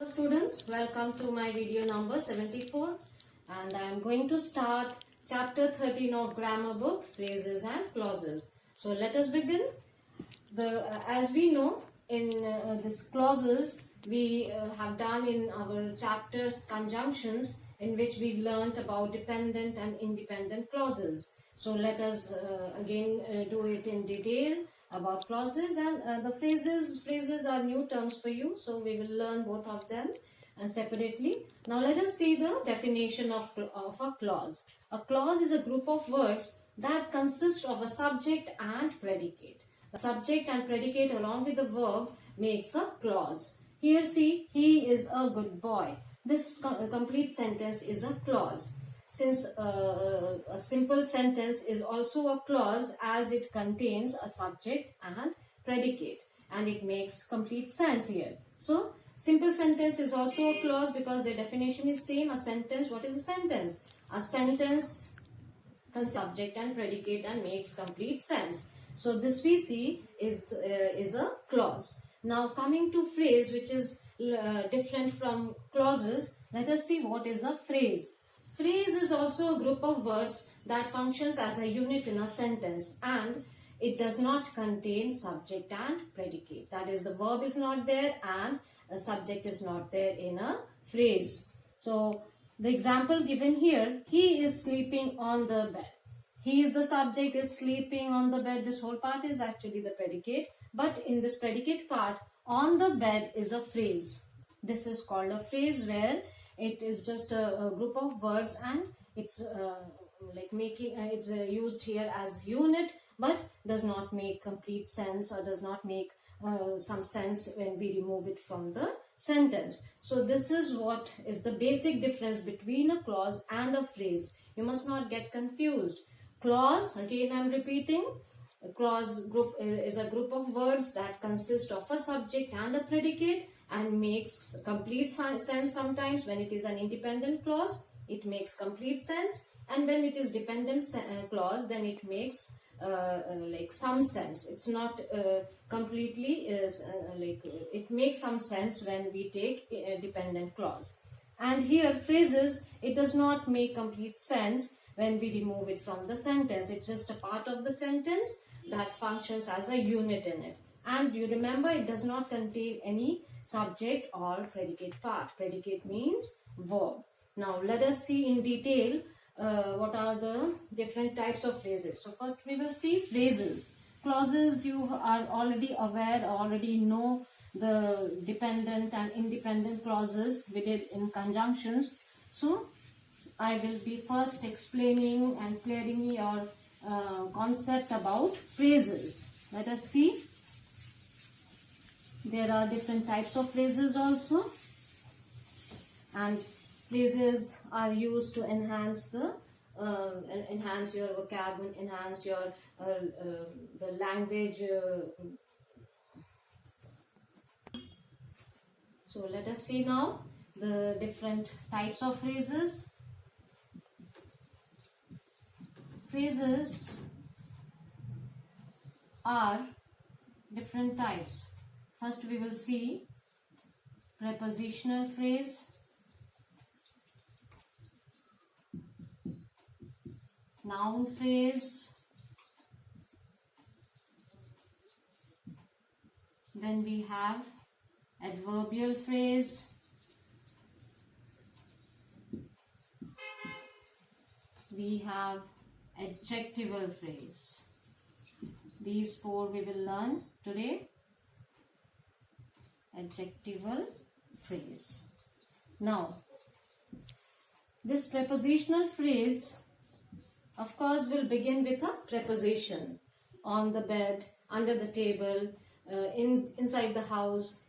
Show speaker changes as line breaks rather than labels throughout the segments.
Students, welcome to my video number 74 and I am going to start chapter 13 of grammar book, phrases and clauses. So let us begin. As we know, in this clauses we have done in our chapters conjunctions, in which we learnt about dependent and independent clauses. So let us again do it in detail about clauses, and the phrases are new terms for you, so we will learn both of them separately. Now let us see the definition of a clause. A clause is a group of words that consist of a subject and predicate. The subject and predicate along with the verb makes a clause. Here see, he is a good boy. This complete sentence is a clause. Since a simple sentence is also a clause, as it contains a subject and predicate, and it makes complete sense here. So simple sentence is also a clause because the definition is same. A sentence, what is a sentence? A sentence contains subject and predicate and makes complete sense. So this we see is a clause. Now coming to phrase, which is different from clauses, let us see what is a phrase. Phrase is also a group of words that functions as a unit in a sentence, and it does not contain subject and predicate. That is, the verb is not there and a subject is not there in a phrase. So the example given here, he is sleeping on the bed. He is the subject, is sleeping on the bed. This whole part is actually the predicate, but in this predicate part, on the bed is a phrase. This is called a phrase, where it is just a group of words and it's it's used here as unit, but does not make complete sense or does not make some sense when we remove it from the sentence. So this is what is the basic difference between a clause and a phrase. You must not get confused. Clause, again I am repeating, a clause group is a group of words that consist of a subject and a predicate and makes complete sense. Sometimes when it is an independent clause, it makes complete sense, and when it is dependent clause, then it makes some sense. It's not completely it makes some sense when we take a dependent clause. And here phrases, it does not make complete sense when we remove it from the sentence. It's just a part of the sentence that functions as a unit in it. And you remember, it does not contain any subject or predicate part. Predicate means verb. Now let us see in detail what are the different types of phrases. So first we will see phrases. Clauses, you are already aware, already know the dependent and independent clauses we did in conjunctions. So I will be first explaining and clearing your concept about phrases. Let us see. There are different types of phrases also, and phrases are used to enhance enhance your vocabulary, enhance your the language. So let us see now the different types of phrases. Phrases are different types. First we will see prepositional phrase, noun phrase, then we have adverbial phrase, we have adjectival phrase. These four we will learn today. Adjectival phrase. Now, this prepositional phrase, of course, will begin with a preposition. On the bed, under the table, inside the house,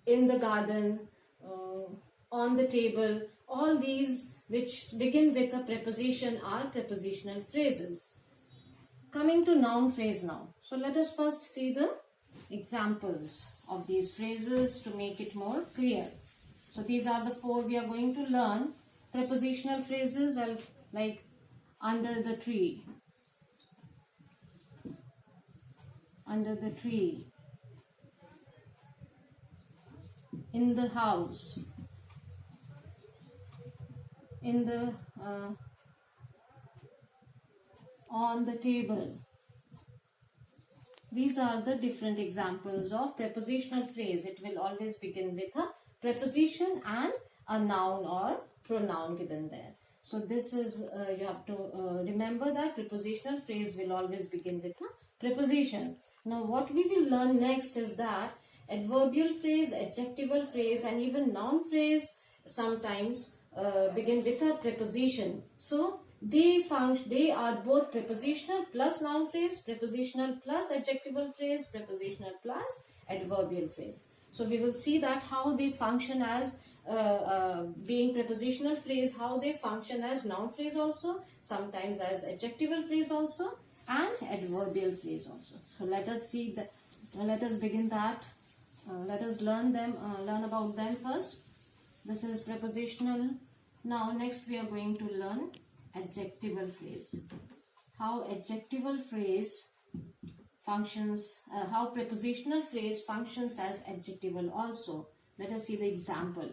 in the garden, on the table. All these which begin with a preposition are prepositional phrases. Coming to noun phrase now. So let us first see the examples of these phrases to make it more clear. So these are the four we are going to learn. Prepositional phrases are like under the tree, under the tree, in the house, in the on the table. These are the different examples of prepositional phrase. It will always begin with a preposition and a noun or pronoun given there. So this is, you have to remember that prepositional phrase will always begin with a preposition. Now what we will learn next is that adverbial phrase, adjectival phrase and even noun phrase sometimes begin with a preposition. So they are both prepositional plus noun phrase, prepositional plus adjectival phrase, prepositional plus adverbial phrase. So we will see that how they function as being prepositional phrase, how they function as noun phrase also, sometimes as adjectival phrase also, and adverbial phrase also. So let us see that. Let us begin that. Let us learn about them first. This is prepositional. Now next we are going to learn adjectival phrase. How adjectival phrase functions, how prepositional phrase functions as adjectival also. Let us see the example.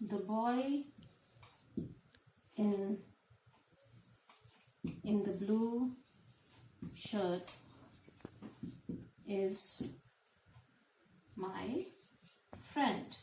The boy in the blue shirt is my friend.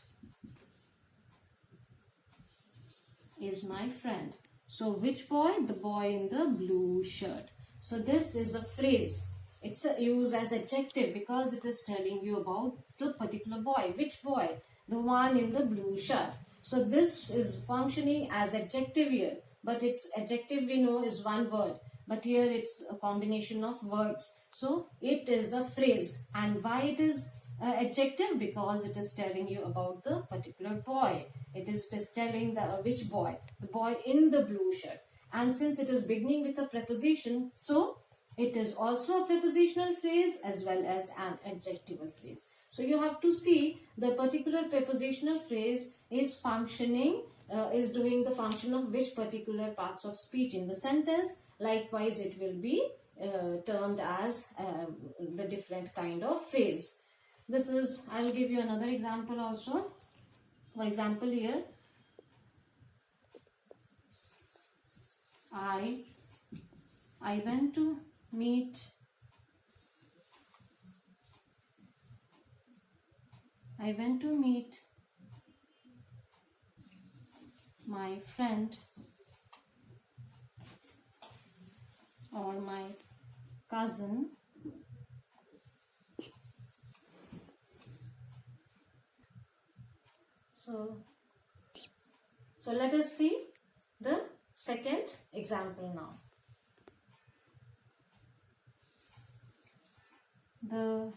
Is my friend. So which boy? The boy in the blue shirt. So this is a phrase. It's used as adjective because it is telling you about the particular boy. Which boy? The one in the blue shirt. So this is functioning as adjective here. But its adjective we know is one word. But here it's a combination of words. So it is a phrase. And why it is adjective? Because it is telling you about the particular boy. It is just telling the which boy? The boy in the blue shirt. And since it is beginning with a preposition, so it is also a prepositional phrase as well as an adjectival phrase. So you have to see the particular prepositional phrase is functioning, is doing the function of which particular parts of speech in the sentence. Likewise, it will be termed as the different kind of phrase. This is, I will give you another example also. For example, here, I went to meet my friend or my cousin so let us see the second example now. The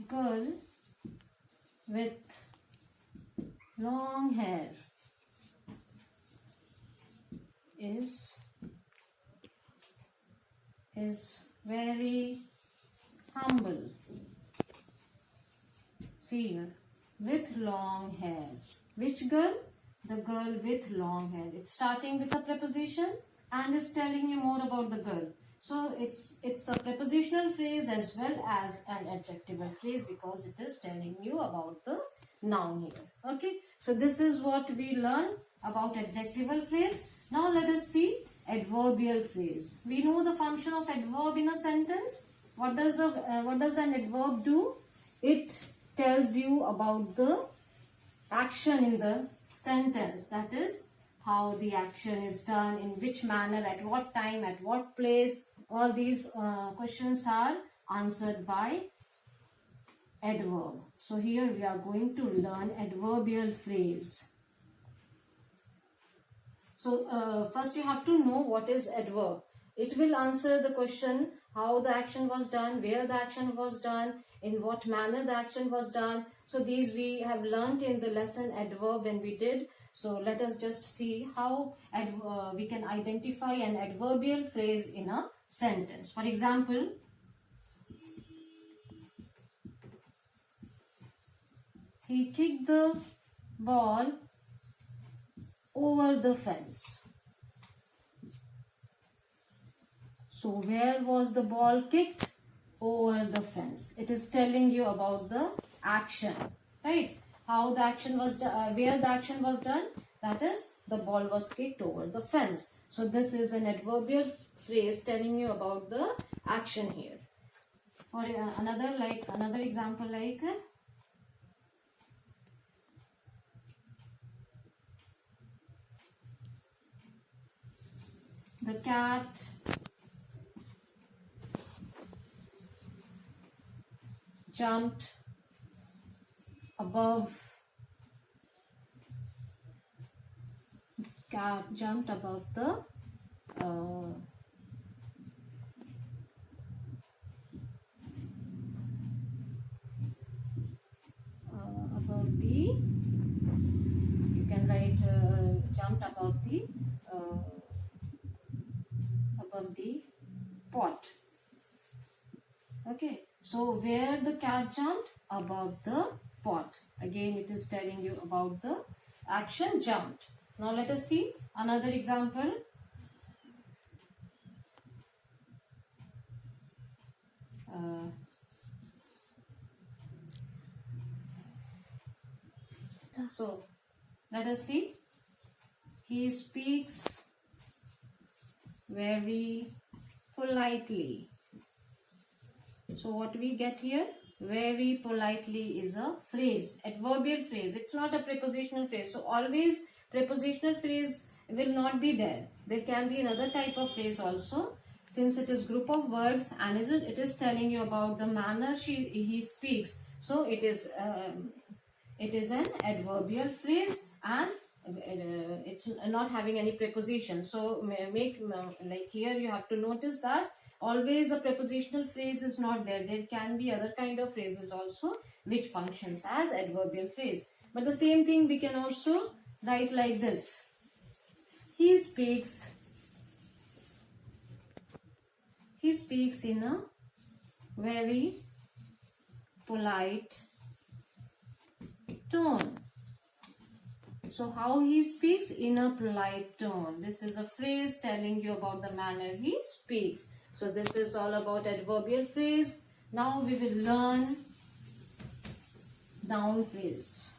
girl with long hair is very humble. See here, with long hair. Which girl? The girl with long hair. It's starting with a preposition and is telling you more about the girl. So it's a prepositional phrase as well as an adjectival phrase because it is telling you about the noun here. Okay, so this is what we learn about adjectival phrase. Now let us see adverbial phrase. We know the function of adverb in a sentence. What does an adverb do? It tells you about the action in the sentence. That is how the action is done, in which manner, at what time, at what place. All these questions are answered by adverb. So here we are going to learn adverbial phrase. So first you have to know what is adverb. It will answer the question how the action was done, where the action was done, in what manner the action was done. So these we have learnt in the lesson adverb when we did. So let us just see how we can identify an adverbial phrase in a sentence. For example, he kicked the ball over the fence. So where was the ball kicked? Over the fence. It is telling you about the action, right? How the action was done, where the action was done. That is, the ball was kicked over the fence. So this is an adverbial phrase telling you about the action here. For another example, like the cat jumped above the you can write jumped above the pot. Okay, so where the cat jumped? Above the pot. Again, it is telling you about the action jumped. Now let us see another example. So let us see. He speaks very politely. So what we get here? Very politely is a phrase, adverbial phrase. It's not a prepositional phrase. So always prepositional phrase will not be there. There can be another type of phrase also. Since it is group of words and it is telling you about the manner he speaks. So it is an adverbial phrase and it's not having any preposition. So like here you have to notice that always a prepositional phrase is not there. There can be other kind of phrases also which functions as adverbial phrase. But the same thing we can also write like this. He speaks in a very polite tone. So how he speaks? In a polite tone. This is a phrase telling you about the manner he speaks. So this is all about adverbial phrase. Now we will learn noun phrase.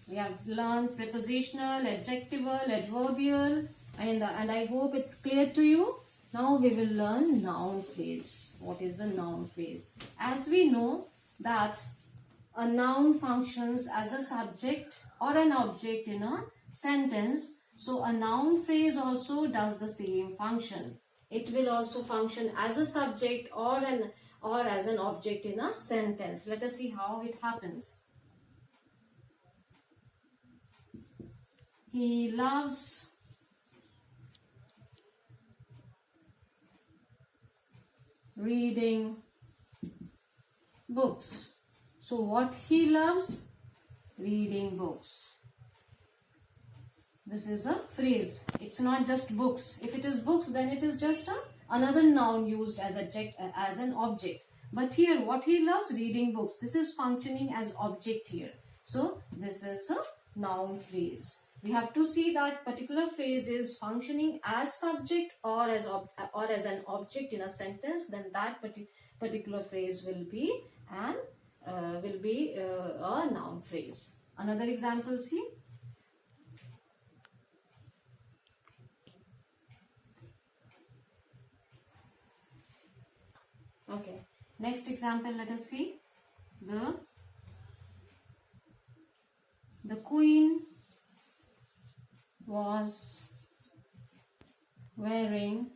We have learned prepositional, adjectival, adverbial, and I hope it's clear to you. Now we will learn noun phrase. What is a noun phrase? As we know that a noun functions as a subject or an object in a sentence. So a noun phrase also does the same function. It will also function as a subject or as an object in a sentence. Let us see how it happens. He loves reading books. So what he loves? Reading books. This is a phrase. It's not just books. If it is books, then it is just another noun used as an object. But here, what he loves? Reading books. This is functioning as object here. So this is a noun phrase. We have to see that particular phrase is functioning as subject or as an object in a sentence. Then that particular phrase will be a noun phrase. Another example, see. Okay. Next example, let us see. The queen was wearing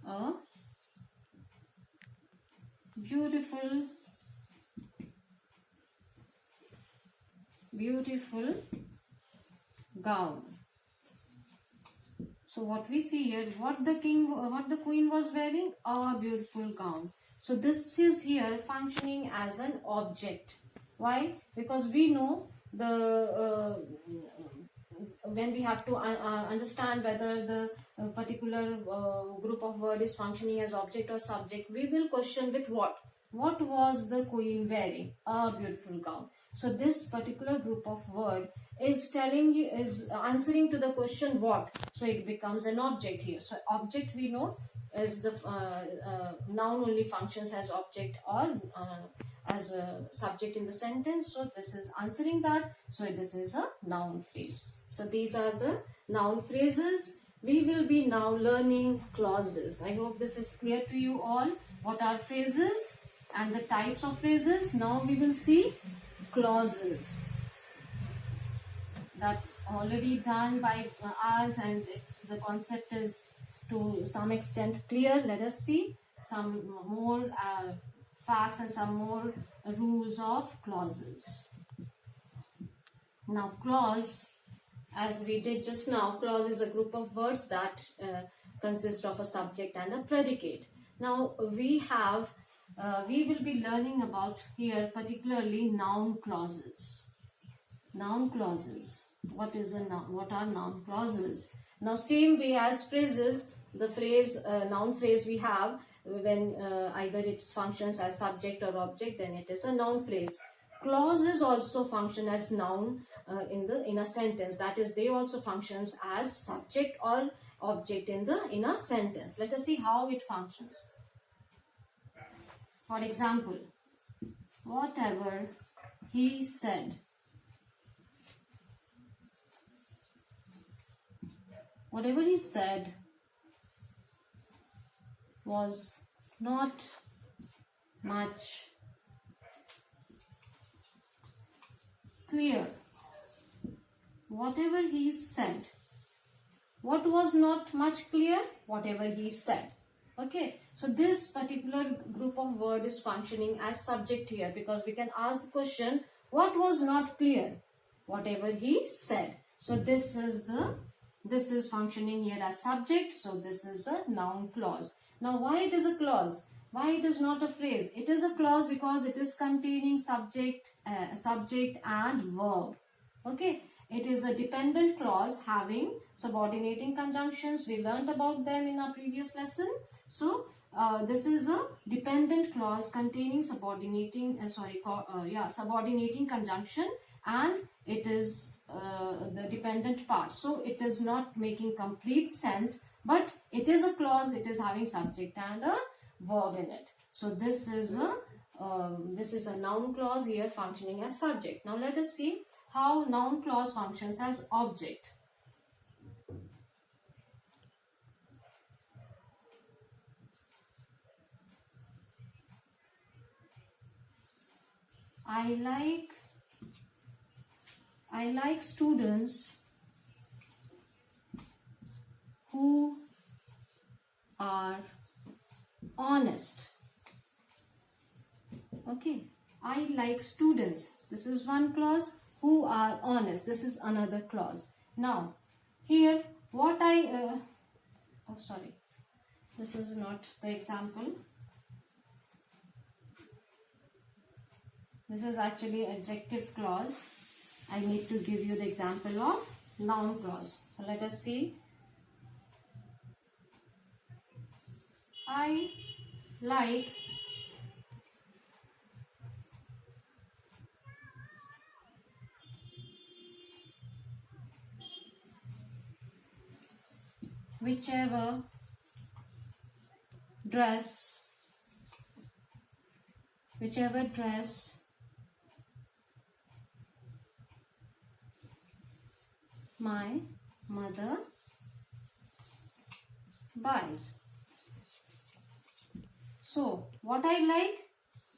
a beautiful gown. So what we see here, what the queen was wearing? A beautiful gown. So this is here functioning as an object. Why? Because we know when we have to understand whether the particular group of word is functioning as object or subject, we will question with what? What was the queen wearing? A beautiful gown. So this particular group of word is telling you, is answering to the question what. So it becomes an object here. So object we know is the noun only functions as object or as a subject in the sentence. So this is answering that. So this is a noun phrase. So these are the noun phrases. We will be now learning clauses. I hope this is clear to you all. What are phrases and the types of phrases? Now we will see clauses. That's already done by us, and the concept is to some extent clear. Let us see some more facts and some more rules of clauses. Now clause, as we did just now, clause is a group of words that consist of a subject and a predicate. Now we will be learning about here particularly noun clauses. Noun clauses. What is a noun? What are noun clauses? Now same way as phrases, the phrase noun phrase we have when either it functions as subject or object, then it is a noun phrase. Clauses also function as noun in a sentence. That is, they also functions as subject or object in a sentence. Let us see how it functions. For example, whatever he said. Whatever he said was not much clear. Whatever he said. What was not much clear? Whatever he said. Okay, so this particular group of word is functioning as subject here, because we can ask the question, what was not clear? Whatever he said. So this is functioning here as subject. So this is a noun clause. Now why it is a clause? Why it is not a phrase? It is a clause because it is containing subject and verb. Okay, it is a dependent clause having subordinating conjunctions. We learned about them in our previous lesson. So this is a dependent clause containing subordinating conjunction, and it is the dependent part. So it is not making complete sense, but it is a clause. It is having subject and a verb in it. So this is a noun clause here functioning as subject. Now let us see how noun clause functions as object. I like students who are honest. Okay, I like students. This is one clause. Who are honest. This is another clause. Now, here what this is not the example. This is actually adjective clause. I need to give you the example of noun clause. So let us see. I like whichever dress my mother buys. So what I like?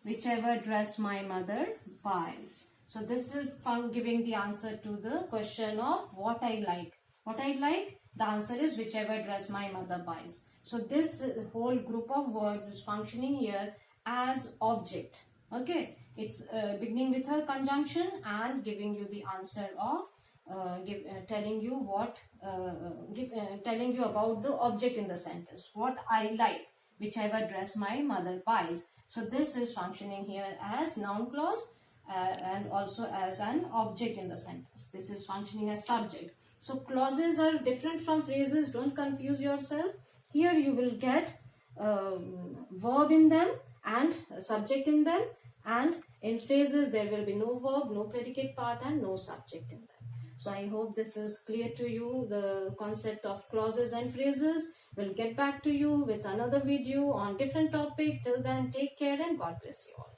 Whichever dress my mother buys. So this is giving the answer to the question of what I like. What I like? The answer is whichever dress my mother buys. So this whole group of words is functioning here as object. Okay, it's beginning with a conjunction and giving you the answer of telling you about the object in the sentence. What I like, whichever dress my mother buys. So this is functioning here as noun clause and also as an object in the sentence. This is functioning as subject. So clauses are different from phrases. Don't confuse yourself. Here you will get verb in them and subject in them, and In phrases, there will be no verb, no predicate part, and no subject in them. So I hope this is clear to you, the concept of clauses and phrases. We'll get back to you with another video on different topic. Till then, take care and God bless you all.